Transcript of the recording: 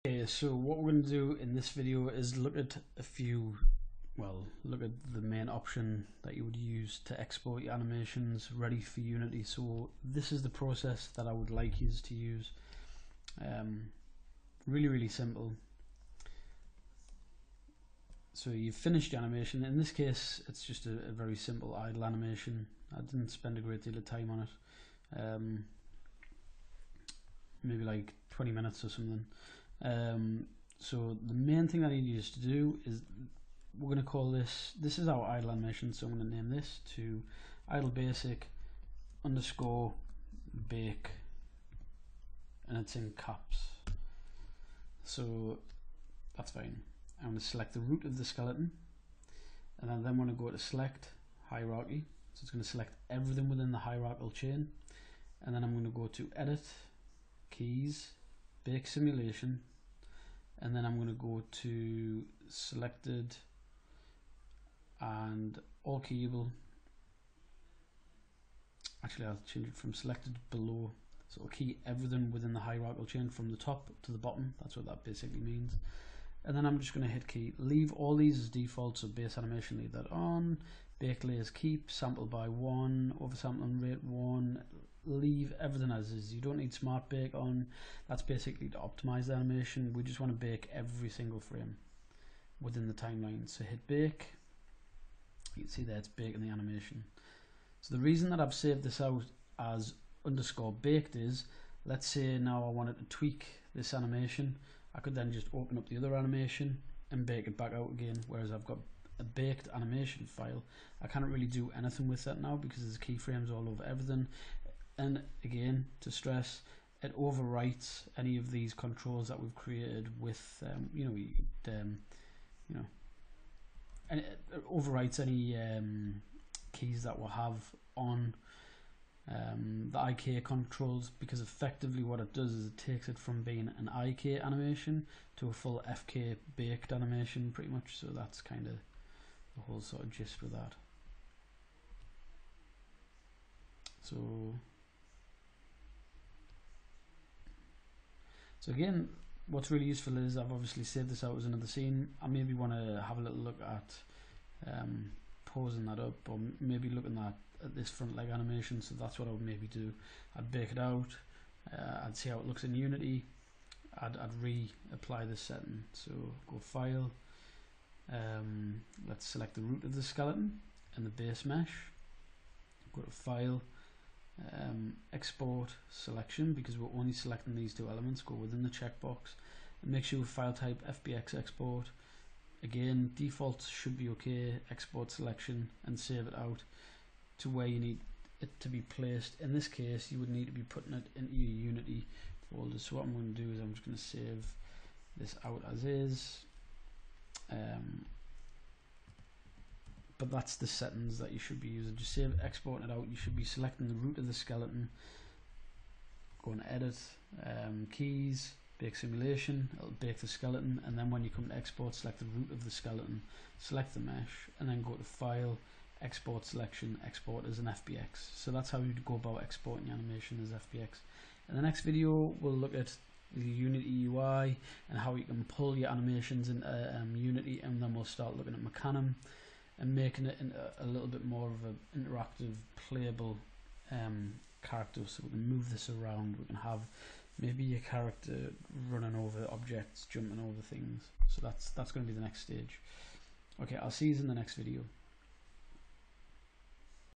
Okay, so what we're going to do in this video is look at look at the main option that you would use to export your animations ready for Unity. So this is the process that I would like you to use. Really simple. So you've finished your animation. In this case, it's just a very simple idle animation. I didn't spend a great deal of time on it. Maybe like 20 minutes or something. So the main thing I need you to do is we're going to call this is our idle animation, so I'm going to name this to idle basic underscore bake, and it's in caps, so that's fine. I'm going to select the root of the skeleton, and then I'm going to go to select hierarchy, so it's going to select everything within the hierarchical chain, and then I'm going to go to edit, keys, bake simulation, and then I'm going to go to selected and all keyable. Actually, I'll change it from selected below, so it'll key everything within the hierarchical chain from the top to the bottom. That's what that basically means. And then I'm just going to hit key, leave all these as default, so base animation, leave that on, bake layers keep, sample by 1, oversampling rate 1, leave everything as is. You don't need smart bake on. That's basically to optimize the animation. We just want to bake every single frame within the timeline. So hit bake. You can see there it's baking the animation. So the reason that I've saved this out as underscore baked is, let's say now I wanted to tweak this animation, I could then just open up the other animation and bake it back out again, whereas I've got a baked animation file. I can't really do anything with that now because there's keyframes all over everything. And again, to stress, it overwrites any of these controls that we've created with, and it overwrites any keys that we'll have on the IK controls, because effectively what it does is it takes it from being an IK animation to a full FK baked animation pretty much. So that's kind of the whole sort of gist with that. So again, what's really useful is I've obviously saved this out as another scene. I maybe want to have a little look at posing that up, or maybe looking at this front leg animation. So that's what I would maybe do. I'd bake it out, I'd see how it looks in Unity, I'd reapply this setting. So go file, let's select the root of the skeleton and the base mesh, go to file, export selection, because we're only selecting these two elements, go within the checkbox and make sure file type FBX export. Again, defaults should be okay, export selection, and save it out to where you need it to be placed. In this case, you would need to be putting it into your Unity folder. So what I'm going to do is I'm just going to save this out as is. But that's the settings that you should be using. Just save, exporting it out. You should be selecting the root of the skeleton, go and edit, keys, bake simulation, it'll bake the skeleton, and then when you come to export, select the root of the skeleton, select the mesh, and then go to file, export selection, export as an FBX. So that's how you'd go about exporting your animation as FBX. In the next video, we'll look at the Unity UI and how you can pull your animations into Unity, and then we'll start looking at Mecanum and making it into a little bit more of an interactive, playable character. So we can move this around, we can have maybe your character running over objects, jumping over things. So that's going to be the next stage. Okay, I'll see you in the next video.